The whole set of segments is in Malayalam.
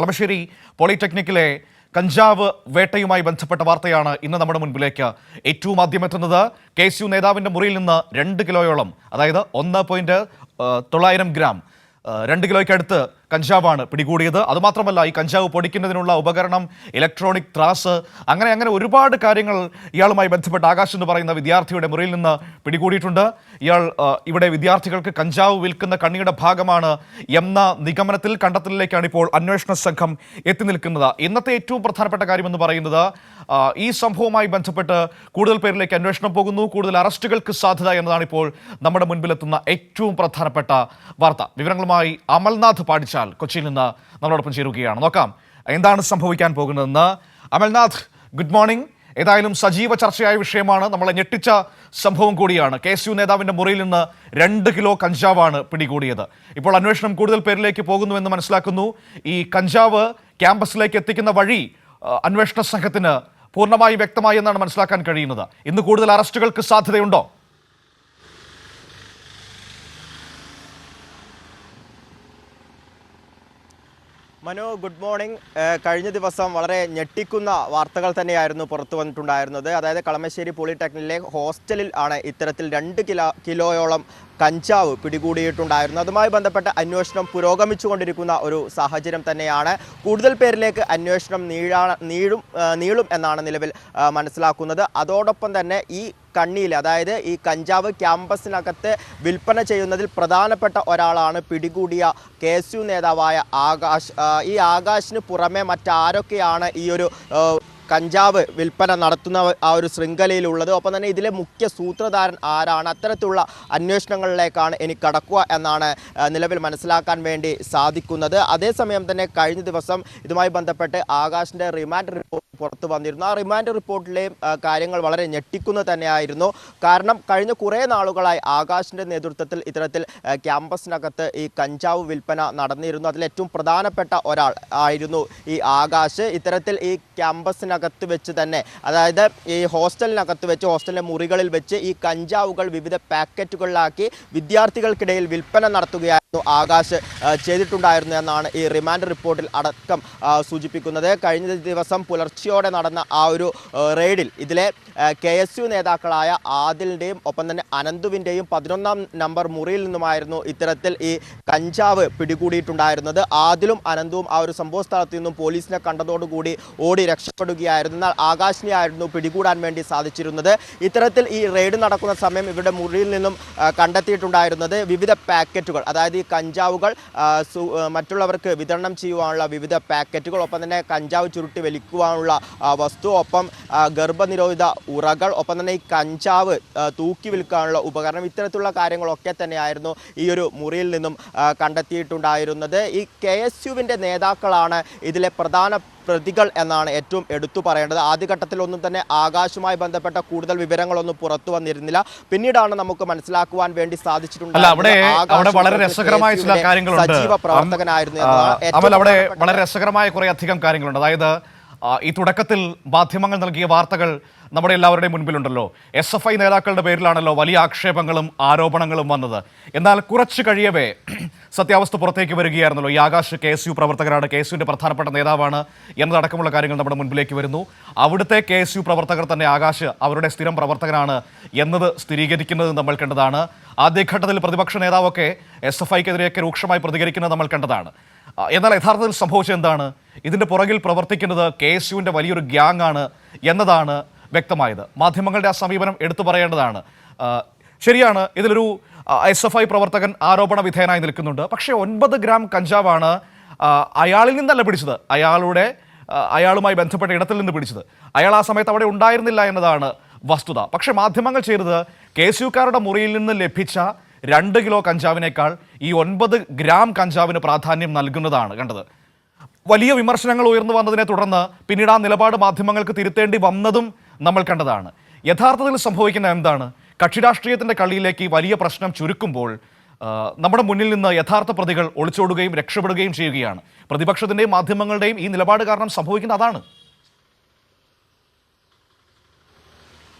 കളമശ്ശേരി പോളിടെക്നിക്കിലെ കഞ്ചാവ് വേട്ടയുമായി ബന്ധപ്പെട്ട വാർത്തയാണ് ഇന്ന് നമ്മുടെ മുൻപിലേക്ക് ഏറ്റവും ആദ്യം എത്തുന്നത്. KSU നേതാവിന്റെ മുറിയിൽ നിന്ന് 2 കിലോയോളം, അതായത് 1.9 ഗ്രാം 2 കിലോയ്ക്കടുത്ത് കഞ്ചാവാണ് പിടികൂടിയത്. അതുമാത്രമല്ല, ഈ കഞ്ചാവ് പൊടിക്കുന്നതിനുള്ള ഉപകരണം, ഇലക്ട്രോണിക് ത്രാസ്, അങ്ങനെ ഒരുപാട് കാര്യങ്ങൾ ഇയാളുമായി ബന്ധപ്പെട്ട് ആകാശ് എന്ന് പറയുന്ന വിദ്യാർത്ഥിയുടെ മുറിയിൽ നിന്ന് പിടികൂടിയിട്ടുണ്ട്. ഇയാൾ ഇവിടെ വിദ്യാർത്ഥികൾക്ക് കഞ്ചാവ് വിൽക്കുന്ന കണ്ണിയുടെ ഭാഗമാണ് എന്ന നിഗമനത്തിൽ കണ്ടെത്തലിലേക്കാണ് ഇപ്പോൾ അന്വേഷണ സംഘം എത്തി നിൽക്കുന്നത്. ഇന്നത്തെ ഏറ്റവും പ്രധാനപ്പെട്ട കാര്യമെന്ന് പറയുന്നത് ഈ സംഭവവുമായി ബന്ധപ്പെട്ട് കൂടുതൽ പേരിലേക്ക് അന്വേഷണം പോകുന്നു, കൂടുതൽ അറസ്റ്റുകൾക്ക് സാധ്യത എന്നതാണ് ഇപ്പോൾ നമ്മുടെ മുൻപിലെത്തുന്ന ഏറ്റവും പ്രധാനപ്പെട്ട വാർത്ത. വിവരങ്ങളുമായി അമൽനാഥ് പാടിച്ചാൽ കൊച്ചിയിൽ നിന്ന് നമ്മളോടൊപ്പം ചേരുകയാണ്. നോക്കാം എന്താണ് സംഭവിക്കാൻ പോകുന്നതെന്ന്. Amalnath, good morning. ഏതായാലും സജീവ ചർച്ചയായ വിഷയമാണ്, നമ്മളെ ഞെട്ടിച്ച സംഭവം കൂടിയാണ്. KSU നേതാവിന്റെ മുറിയിൽ നിന്ന് 2 കിലോ കഞ്ചാവാണ് പിടികൂടിയത്. ഇപ്പോൾ അന്വേഷണം കൂടുതൽ പേരിലേക്ക് പോകുന്നുവെന്ന് മനസ്സിലാക്കുന്നു. ഈ കഞ്ചാവ് ക്യാമ്പസിലേക്ക് എത്തിക്കുന്ന വഴി അന്വേഷണ സംഘത്തിന് പൂർണ്ണമായും വ്യക്തമായി എന്നാണ് മനസ്സിലാക്കാൻ കഴിയുന്നത്. ഇന്ന് കൂടുതൽ അറസ്റ്റുകൾക്ക് സാധ്യതയുണ്ടോ? Manu, good morning. കഴിഞ്ഞ ദിവസം വളരെ ഞെട്ടിക്കുന്ന വാർത്തകൾ തന്നെയായിരുന്നു പുറത്തു വന്നിട്ടുണ്ടായിരുന്നത്. അതായത് കളമശ്ശേരി പോളിടെക്നിക്കിലെ ഹോസ്റ്റലിൽ ആണ് ഇത്തരത്തിൽ 2 കിലോയോളം കഞ്ചാവ് പിടികൂടിയിട്ടുണ്ടായിരുന്നു. അതുമായി ബന്ധപ്പെട്ട അന്വേഷണം പുരോഗമിച്ചുകൊണ്ടിരിക്കുന്ന ഒരു സാഹചര്യം തന്നെയാണ്. കൂടുതൽ പേരിലേക്ക് അന്വേഷണം നീളും എന്നാണ് നിലവിൽ മനസ്സിലാക്കുന്നത്. അതോടൊപ്പം തന്നെ ഈ കണ്ണിയിൽ, അതായത് ഈ കഞ്ചാവ് ക്യാമ്പസിനകത്ത് വിൽപ്പന ചെയ്യുന്നതിൽ പ്രധാനപ്പെട്ട ഒരാളാണ് പിടികൂടിയ KSU നേതാവായ ആകാശ്. ഈ ആകാശിന് പുറമെ മറ്റാരൊക്കെയാണ് ഈ ഒരു കഞ്ചാവ് വിൽപ്പന നടത്തുന്ന ആ ഒരു ശൃംഖലയിലുള്ളത്, ഒപ്പം തന്നെ ഇതിലെ മുഖ്യ സൂത്രധാരൻ ആരാണ്, അത്തരത്തിലുള്ള അന്വേഷണങ്ങളിലേക്കാണ് ഇനി കടക്കുക എന്നാണ് നിലവിൽ മനസ്സിലാക്കാൻ വേണ്ടി സാധിക്കുന്നത്. അതേസമയം തന്നെ കഴിഞ്ഞ ദിവസം ഇതുമായി ബന്ധപ്പെട്ട് ആകാശിൻ്റെ റിമാൻഡ് റിപ്പോർട്ട് പുറത്തു വന്നിരുന്നു. ആ റിമാൻഡ് റിപ്പോർട്ടിലെയും കാര്യങ്ങൾ വളരെ ഞെട്ടിക്കുന്ന തന്നെയായിരുന്നു. കാരണം കഴിഞ്ഞ കുറേ നാളുകളായി ആകാശിൻ്റെ നേതൃത്വത്തിൽ ഇത്തരത്തിൽ ക്യാമ്പസിനകത്ത് ഈ കഞ്ചാവ് വിൽപ്പന നടന്നിരുന്നു. അതിലേറ്റവും പ്രധാനപ്പെട്ട ഒരാൾ ആയിരുന്നു ഈ ആകാശ്. ഇത്തരത്തിൽ ഈ ക്യാമ്പസിനകത്ത് വെച്ച് തന്നെ, അതായത് ഈ ഹോസ്റ്റലിനകത്ത് വെച്ച്, ഹോസ്റ്റലിലെ മുറികളിൽ വെച്ച് ഈ കഞ്ചാവുകൾ വിവിധ പാക്കറ്റുകളിലാക്കി വിദ്യാർത്ഥികൾക്കിടയിൽ വിൽപ്പന നടത്തുകയായിരുന്നു ആകാശ് ചെയ്തിട്ടുണ്ടായിരുന്നു എന്നാണ് ഈ റിമാൻഡ് റിപ്പോർട്ടിൽ അടക്കം സൂചിപ്പിക്കുന്നത്. കഴിഞ്ഞ ദിവസം പുലർച്ചയോടെ നടന്ന ആ ഒരു റെയ്ഡിൽ ഇതിലെ KSU നേതാക്കളായ ആദിലിൻ്റെയും ഒപ്പം തന്നെ അനന്തുവിൻ്റെയും 11-ാം നമ്പർ മുറിയിൽ നിന്നുമായിരുന്നു ഇത്തരത്തിൽ ഈ കഞ്ചാവ് പിടികൂടിയിട്ടുണ്ടായിരുന്നത്. ആദിലും അനന്തുവും ആ ഒരു സംഭവ സ്ഥലത്ത് നിന്നും പോലീസിനെ കണ്ടതോടുകൂടി ഓടി രക്ഷപ്പെടുകയായിരുന്നു. എന്നാൽ ആകാശിനെയായിരുന്നു പിടികൂടാൻ വേണ്ടി സാധിച്ചിരുന്നത്. ഇത്തരത്തിൽ ഈ റെയ്ഡ് നടക്കുന്ന സമയം ഇവരുടെ മുറിയിൽ നിന്നും കണ്ടെത്തിയിട്ടുണ്ടായിരുന്നത് വിവിധ പാക്കറ്റുകൾ, അതായത് ഈ കഞ്ചാവുകൾ മറ്റുള്ളവർക്ക് വിതരണം ചെയ്യുവാനുള്ള വിവിധ പാക്കറ്റുകൾ, ഒപ്പം തന്നെ കഞ്ചാവ് ചുരുട്ടി വലിക്കുവാനുള്ള വസ്തു, ഒപ്പം ഗർഭനിരോധിത ഉറകൾ, ഒപ്പം തന്നെ ഈ കഞ്ചാവ് തൂക്കി വിൽക്കാനുള്ള ഉപകരണം, ഇത്തരത്തിലുള്ള കാര്യങ്ങളൊക്കെ തന്നെയായിരുന്നു ഈ ഒരു മുറിയിൽ നിന്നും കണ്ടെത്തിയിട്ടുണ്ടായിരുന്നത്. ഈ KSUവിൻ്റെ നേതാക്കളാണ് ഇതിലെ പ്രധാന പ്രതികൾ എന്നാണ് ഏറ്റവും എടുത്തു പറയേണ്ടത്. ആദ്യഘട്ടത്തിലൊന്നും തന്നെ ആകാശുമായി ബന്ധപ്പെട്ട കൂടുതൽ വിവരങ്ങളൊന്നും പുറത്തു വന്നിരുന്നില്ല. പിന്നീടാണ് നമുക്ക് മനസ്സിലാക്കുവാൻ വേണ്ടി സാധിച്ചിട്ടുണ്ട് വളരെ രസകരമായ ചില കാര്യങ്ങളുണ്ട്. സജീവ പ്രവർത്തകനായിരുന്നു. അവിടെ വളരെ രസകരമായ കുറെ അധികം കാര്യങ്ങളുണ്ട്. അതായത് ഈ തുടക്കത്തിൽ മാധ്യമങ്ങൾ നൽകിയ വാർത്തകൾ നമ്മുടെ എല്ലാവരുടെയും മുൻപിലുണ്ടല്ലോ. SFI നേതാക്കളുടെ പേരിലാണല്ലോ വലിയ ആക്ഷേപങ്ങളും ആരോപണങ്ങളും വന്നത്. എന്നാൽ കുറച്ച് കഴിയവേ സത്യാവസ്ഥ പുറത്തേക്ക് വരികയായിരുന്നല്ലോ. ഈ ആകാശ് KSU പ്രവർത്തകരാണ്, KSUവിൻ്റെ പ്രധാനപ്പെട്ട നേതാവാണ് എന്നതടക്കമുള്ള കാര്യങ്ങൾ നമ്മുടെ മുൻപിലേക്ക് വരുന്നു. അവിടുത്തെ KSU പ്രവർത്തകർ തന്നെ ആകാശ് അവരുടെ സ്ഥിരം പ്രവർത്തകനാണ് എന്നത് സ്ഥിരീകരിക്കുന്നത് നമ്മൾ കണ്ടതാണ്. ആദ്യഘട്ടത്തിൽ പ്രതിപക്ഷ നേതാവൊക്കെ SFIക്കെതിരെയൊക്കെ രൂക്ഷമായി പ്രതികരിക്കുന്നത് നമ്മൾ കണ്ടതാണ്. എന്നാൽ യഥാർത്ഥത്തിൽ സംഭവിച്ചത് എന്താണ്? ഇതിൻ്റെ പുറകിൽ പ്രവർത്തിക്കുന്നത് KSUവിൻ്റെ വലിയൊരു ഗ്യാങ് ആണ് എന്നതാണ് വ്യക്തമായത്. മാധ്യമങ്ങളുടെ ആ സമീപനം എടുത്തു പറയേണ്ടതാണ്. ശരിയാണ്, ഇതിലൊരു SFI പ്രവർത്തകൻ ആരോപണ വിധേയനായി നിൽക്കുന്നുണ്ട്. പക്ഷേ 9 ഗ്രാം കഞ്ചാവാണ് അയാളിൽ നിന്നല്ല പിടിച്ചത്, അയാളുമായി ബന്ധപ്പെട്ട ഇടത്തിൽ നിന്ന് പിടിച്ചത്. അയാൾ ആ സമയത്ത് അവിടെ ഉണ്ടായിരുന്നില്ല എന്നതാണ് വസ്തുത. പക്ഷേ മാധ്യമങ്ങൾ ചെയ്തത് KSUക്കാരുടെ മുറിയിൽ നിന്ന് ലഭിച്ച 2 കിലോ കഞ്ചാവിനേക്കാൾ ഈ 9 ഗ്രാം കഞ്ചാവിന് പ്രാധാന്യം നൽകുന്നതാണ് കണ്ടത്. വലിയ വിമർശനങ്ങൾ ഉയർന്നു വന്നതിനെ തുടർന്ന് പിന്നീട് ആ നിലപാട് മാധ്യമങ്ങൾക്ക് തിരുത്തേണ്ടി വന്നതും നമ്മൾ കണ്ടതാണ്. യഥാർത്ഥത്തിൽ സംഭവിക്കുന്ന എന്താണ്? കക്ഷി രാഷ്ട്രീയത്തിൻ്റെ കളിയിലേക്ക് ഈ വലിയ പ്രശ്നം ചുരുക്കുമ്പോൾ നമ്മുടെ മുന്നിൽ നിന്ന് യഥാർത്ഥ പ്രതികൾ ഒളിച്ചോടുകയും രക്ഷപ്പെടുകയും ചെയ്യുകയാണ്. പ്രതിപക്ഷത്തിൻ്റെയും മാധ്യമങ്ങളുടെയും ഈ നിലപാട് കാരണം സംഭവിക്കുന്ന അതാണ്.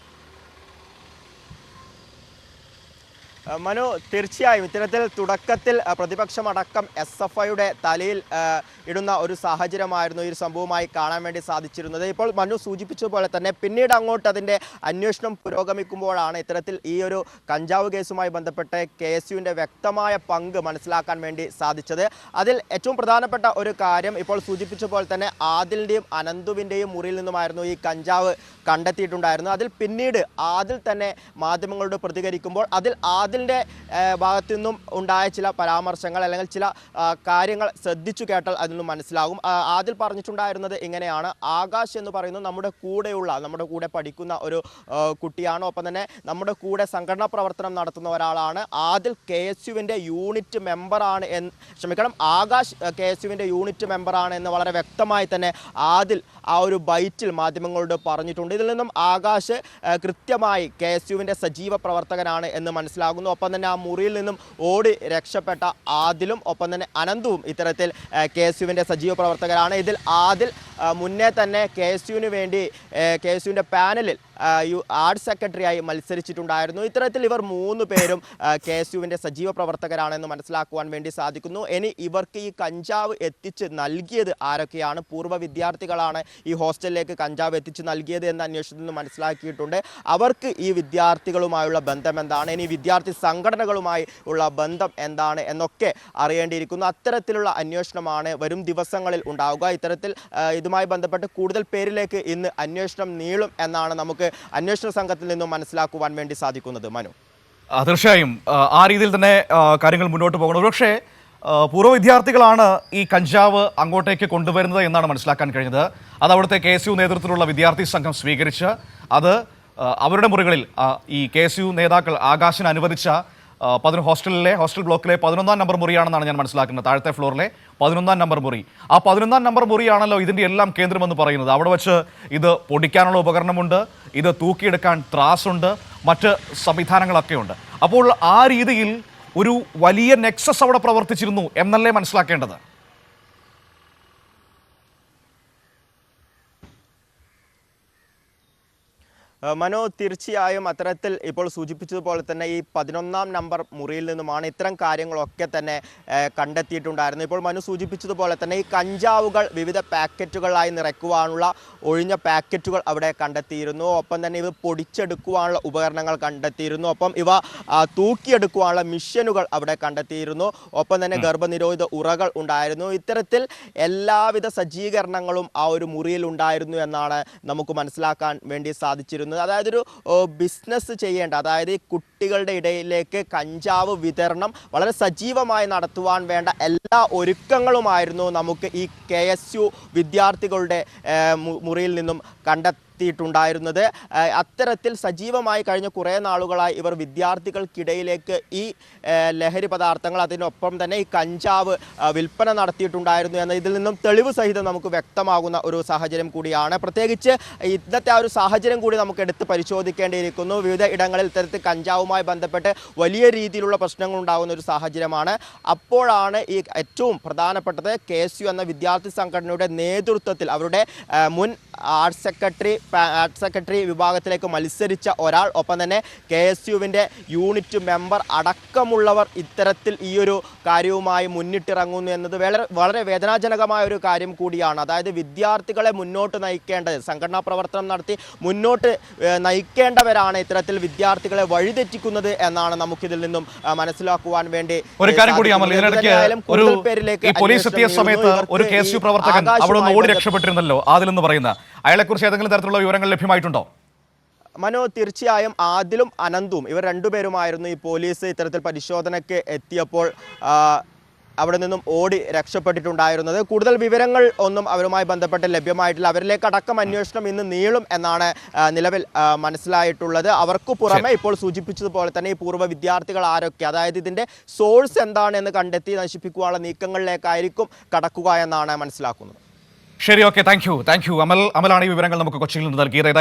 മനു, തീർച്ചയായും ഇത്തരത്തിൽ തുടക്കത്തിൽ പ്രതിപക്ഷമടക്കം SFIയുടെ തലയിൽ ഇടുന്ന ഒരു സാഹചര്യമായിരുന്നു ഈ ഒരു സംഭവമായി കാണാൻ വേണ്ടി സാധിച്ചിരുന്നത്. ഇപ്പോൾ മനു സൂചിപ്പിച്ചതുപോലെ തന്നെ പിന്നീട് അങ്ങോട്ട് അതിൻ്റെ അന്വേഷണം പുരോഗമിക്കുമ്പോഴാണ് ഇത്തരത്തിൽ ഈ ഒരു കഞ്ചാവ് കേസുമായി ബന്ധപ്പെട്ട് KSUവിൻ്റെ വ്യക്തമായ പങ്ക് മനസ്സിലാക്കാൻ വേണ്ടി സാധിച്ചത്. അതിൽ ഏറ്റവും പ്രധാനപ്പെട്ട ഒരു കാര്യം ഇപ്പോൾ സൂചിപ്പിച്ച പോലെ തന്നെ ആദിലിൻ്റെയും അനന്തുവിൻ്റെയും മുറിയിൽ നിന്നുമായിരുന്നു ഈ കഞ്ചാവ് കണ്ടെത്തിയിട്ടുണ്ടായിരുന്നു. അതിൽ പിന്നീട് ആദിൽ തന്നെ മാധ്യമങ്ങളോട് പ്രതികരിക്കുമ്പോൾ അതിൽ ആദിലിൻ്റെ ഭാഗത്തു നിന്നും ഉണ്ടായ ചില പരാമർശങ്ങൾ അല്ലെങ്കിൽ ചില കാര്യങ്ങൾ ശ്രദ്ധിച്ചു കേട്ടാൽ അതിൽ നിന്നും മനസ്സിലാകും. ആദിൽ പറഞ്ഞിട്ടുണ്ടായിരുന്നത് ഇങ്ങനെയാണ്: ആകാശ് എന്ന് പറയുന്നത് നമ്മുടെ കൂടെ പഠിക്കുന്ന ഒരു കുട്ടിയാണ്, ഒപ്പം തന്നെ നമ്മുടെ കൂടെ സംഘടനാ പ്രവർത്തനം നടത്തുന്ന ഒരാളാണ്. ആദിൽ KSUവിൻ്റെ യൂണിറ്റ് മെമ്പറാണ് ആകാശ് KSUവിൻ്റെ യൂണിറ്റ് മെമ്പറാണ് എന്ന് വളരെ വ്യക്തമായി തന്നെ ആദിൽ ആ ഒരു ബൈറ്റിൽ മാധ്യമങ്ങളോട് പറഞ്ഞിട്ടുണ്ട്. ഇതിൽ നിന്നും ആകാശ് കൃത്യമായി KSUവിൻ്റെ സജീവ പ്രവർത്തകനാണ് എന്ന് മനസ്സിലാകുന്നു. ഒപ്പം തന്നെ ആ മുറിയിൽ നിന്നും ഓടി രക്ഷപ്പെട്ട ആദിലും ഒപ്പം തന്നെ അനന്തുവും ഇത്തരത്തിൽ KSUവിൻ്റെ സജീവ പ്രവർത്തകരാണ്. ഇതിൽ ആദിൽ മുന്നേ തന്നെ KSUവിന് വേണ്ടി KSUവിൻ്റെ പാനലിൽ ആർട്സ് സെക്രട്ടറിയായി മത്സരിച്ചിട്ടുണ്ടായിരുന്നു. ഇത്തരത്തിൽ ഇവർ 3 പേരും KSUവിൻ്റെ സജീവ പ്രവർത്തകരാണെന്ന് മനസ്സിലാക്കുവാൻ വേണ്ടി സാധിക്കുന്നു. ഇനി ഇവർക്ക് ഈ കഞ്ചാവ് എത്തിച്ച് നൽകിയത് ആരൊക്കെയാണ്, പൂർവ്വ വിദ്യാർത്ഥികളാണ് ഈ ഹോസ്റ്റലിലേക്ക് കഞ്ചാവ് എത്തിച്ച് നൽകിയത് എന്ന അന്വേഷണത്തിൽ നിന്ന് മനസ്സിലാക്കിയിട്ടുണ്ട്. അവർക്ക് ഈ വിദ്യാർത്ഥികളുമായുള്ള ബന്ധം എന്താണ്, ഇനി വിദ്യാർത്ഥി സംഘടനകളുമായി ഉള്ള ബന്ധം എന്താണ് എന്നൊക്കെ അറിയേണ്ടിയിരിക്കുന്നു. അത്തരത്തിലുള്ള അന്വേഷണമാണ് വരും ദിവസങ്ങളിൽ ഉണ്ടാവുക. ഇത്തരത്തിൽ ഇതുമായി ബന്ധപ്പെട്ട് കൂടുതൽ പേരിലേക്ക് ഇന്ന് അന്വേഷണം നീളും എന്നാണ് നമുക്ക് അന്വേഷണ സംഘത്തിൽ നിന്നും മനസ്സിലാക്കുവാൻ വേണ്ടി സാധിക്കുന്നത്. മനു, തീർച്ചയായും ആ രീതിയിൽ തന്നെ കാര്യങ്ങൾ മുന്നോട്ട് പോകുന്നത്. പക്ഷേ പൂർവ്വ വിദ്യാർത്ഥികളാണ് ഈ കഞ്ചാവ് അങ്ങോട്ടേക്ക് കൊണ്ടുവരുന്നത് എന്നാണ് മനസ്സിലാക്കാൻ കഴിഞ്ഞത്. അത് അവിടുത്തെ KSU നേതൃത്വത്തിലുള്ള വിദ്യാർത്ഥി സംഘം സ്വീകരിച്ച് അത് അവരുടെ മുറികളിൽ ഈ KSU നേതാക്കൾ ആകാശിന് അനുവദിച്ച ഹോസ്റ്റൽ ബ്ലോക്കിലെ 11-ാം നമ്പർ മുറിയാണെന്നാണ് ഞാൻ മനസ്സിലാക്കുന്നത്. താഴത്തെ ഫ്ലോറിലെ 11-ാം നമ്പർ മുറി. ആ 11-ാം നമ്പർ മുറിയാണല്ലോ ഇതിൻ്റെ എല്ലാം കേന്ദ്രമെന്ന് പറയുന്നത്. അവിടെ വെച്ച് ഇത് പൊടിക്കാനുള്ള ഉപകരണമുണ്ട്, ഇത് തൂക്കിയെടുക്കാൻ ത്രാസുണ്ട്, മറ്റ് സംവിധാനങ്ങളൊക്കെ ഉണ്ട്. അപ്പോൾ ആ രീതിയിൽ ഒരു വലിയ നെക്സസ് അവിടെ പ്രവർത്തിച്ചിരുന്നു എന്നല്ലേ മനസ്സിലാക്കേണ്ടത്? മനോ, തീർച്ചയായും അത്തരത്തിൽ ഇപ്പോൾ സൂചിപ്പിച്ചതുപോലെ തന്നെ ഈ 11-ാം നമ്പർ മുറിയിൽ നിന്നുമാണ് ഇത്തരം കാര്യങ്ങളൊക്കെ തന്നെ കണ്ടെത്തിയിട്ടുണ്ടായിരുന്നു. ഇപ്പോൾ മനു സൂചിപ്പിച്ചതുപോലെ തന്നെ ഈ കഞ്ചാവുകൾ വിവിധ പാക്കറ്റുകളായി നിറയ്ക്കുവാനുള്ള ഒഴിഞ്ഞ പാക്കറ്റുകൾ അവിടെ കണ്ടെത്തിയിരുന്നു. ഒപ്പം തന്നെ ഇവ പൊടിച്ചെടുക്കുവാനുള്ള ഉപകരണങ്ങൾ കണ്ടെത്തിയിരുന്നു. ഒപ്പം ഇവ തൂക്കിയെടുക്കുവാനുള്ള മിഷനുകൾ അവിടെ കണ്ടെത്തിയിരുന്നു. ഒപ്പം തന്നെ ഗർഭനിരോധിത ഉറകൾ ഉണ്ടായിരുന്നു. ഇത്തരത്തിൽ എല്ലാവിധ സജ്ജീകരണങ്ങളും ആ ഒരു മുറിയിൽ ഉണ്ടായിരുന്നു എന്നാണ് നമുക്ക് മനസ്സിലാക്കാൻ വേണ്ടി സാധിച്ചിരുന്നത്. അതായത് ഒരു ബിസിനസ് ചെയ്യേണ്ട, അതായത് ഈ കുട്ടികളുടെ ഇടയിലേക്ക് കഞ്ചാവ് വിതരണം വളരെ സജീവമായി നടത്തുവാൻ വേണ്ട എല്ലാ ഒരുക്കങ്ങളുമായിരുന്നു നമുക്ക് ഈ KSU വിദ്യാർത്ഥികളുടെ മുറിയിൽ നിന്നും കണ്ടെത്തിയിട്ടുണ്ടായിരുന്നത്. അത്തരത്തിൽ സജീവമായി കഴിഞ്ഞ കുറേ നാളുകളായി ഇവർ വിദ്യാർത്ഥികൾക്കിടയിലേക്ക് ഈ ലഹരി പദാർത്ഥങ്ങൾ അതിനൊപ്പം തന്നെ ഈ കഞ്ചാവ് വിൽപ്പന നടത്തിയിട്ടുണ്ടായിരുന്നു എന്ന ഇതിൽ നിന്നും തെളിവ് സഹിതം നമുക്ക് വ്യക്തമാകുന്ന ഒരു സാഹചര്യം കൂടിയാണ്. പ്രത്യേകിച്ച് ഇന്നത്തെ ആ ഒരു സാഹചര്യം കൂടി നമുക്ക് എടുത്ത് പരിശോധിക്കേണ്ടിയിരിക്കുന്നു. വിവിധ ഇടങ്ങളിൽ ഇത്തരത്തിൽ കഞ്ചാവുമായി ബന്ധപ്പെട്ട് വലിയ രീതിയിലുള്ള പ്രശ്നങ്ങൾ ഉണ്ടാകുന്ന ഒരു സാഹചര്യമാണ്. അപ്പോഴാണ് ഈ ഏറ്റവും പ്രധാനപ്പെട്ടത് KSU എന്ന വിദ്യാർത്ഥി സംഘടനയുടെ നേതൃത്വത്തിൽ അവരുടെ മുൻ ആർട്സ് സെക്രട്ടറി വിഭാഗത്തിലേക്ക് മത്സരിച്ച ഒരാൾ, ഒപ്പം തന്നെ KSUവിൻ്റെ യൂണിറ്റ് മെമ്പർ അടക്കമുള്ളവർ ഇത്തരത്തിൽ ഈ ഒരു കാര്യവുമായി മുന്നിട്ടിറങ്ങുന്നു എന്നത് വളരെ വേദനാജനകമായ ഒരു കാര്യം കൂടിയാണ്. അതായത് വിദ്യാർത്ഥികളെ മുന്നോട്ട് നയിക്കേണ്ടത്, സംഘടനാ പ്രവർത്തനം നടത്തി മുന്നോട്ട് നയിക്കേണ്ടവരാണ് ഇത്തരത്തിൽ വിദ്യാർത്ഥികളെ വഴിതെറ്റിക്കുന്നത് എന്നാണ് നമുക്കിതിൽ നിന്നും മനസ്സിലാക്കുവാൻ വേണ്ടി. ഒരു കാര്യം കൂടി അമൽ, ഇതിനിടയ്ക്ക് പോലീസ് എത്തിയ സമയത്ത് ഒരു KSU പ്രവർത്തകൻ അവിടെ ഓടി രക്ഷപ്പെട്ടിരുന്നല്ലോ, ആദിലെന്ന് പറയുന്ന അയാളെക്കുറിച്ച് ഏതെങ്കിലും തരത്തിലുള്ള വിവരങ്ങൾ ലഭ്യമായിട്ടുണ്ടോ? മനോ, തീർച്ചയായും ആദിലും അനന്തും ഇവർ 2 പേരുമായിരുന്നു ഈ പോലീസ് ഇത്തരത്തിൽ പരിശോധനയ്ക്ക് എത്തിയപ്പോൾ അവിടെ നിന്നും ഓടി രക്ഷപ്പെട്ടിട്ടുണ്ടായിരുന്നത്. കൂടുതൽ വിവരങ്ങൾ ഒന്നും അവരുമായി ബന്ധപ്പെട്ട് ലഭ്യമായിട്ടില്ല. അവരിലേക്ക് അടക്കം അന്വേഷണം ഇന്ന് നീളും എന്നാണ് നിലവിൽ മനസ്സിലായിട്ടുള്ളത്. അവർക്ക് പുറമെ ഇപ്പോൾ സൂചിപ്പിച്ചതുപോലെ തന്നെ ഈ പൂർവ്വ വിദ്യാർത്ഥികൾ ആരൊക്കെ, അതായത് ഇതിൻ്റെ സോഴ്സ് എന്താണ് എന്ന് കണ്ടെത്തി നശിപ്പിക്കുവാനുള്ള നീക്കങ്ങളിലേക്കായിരിക്കും കടക്കുക എന്നാണ് മനസ്സിലാക്കുന്നത്. ശരി, ഓക്കെ, താങ്ക് യു. അമലാണ് ഈ വിവരങ്ങൾ നമുക്ക് കൊച്ചിയിൽ നിന്ന് നൽകിയത്.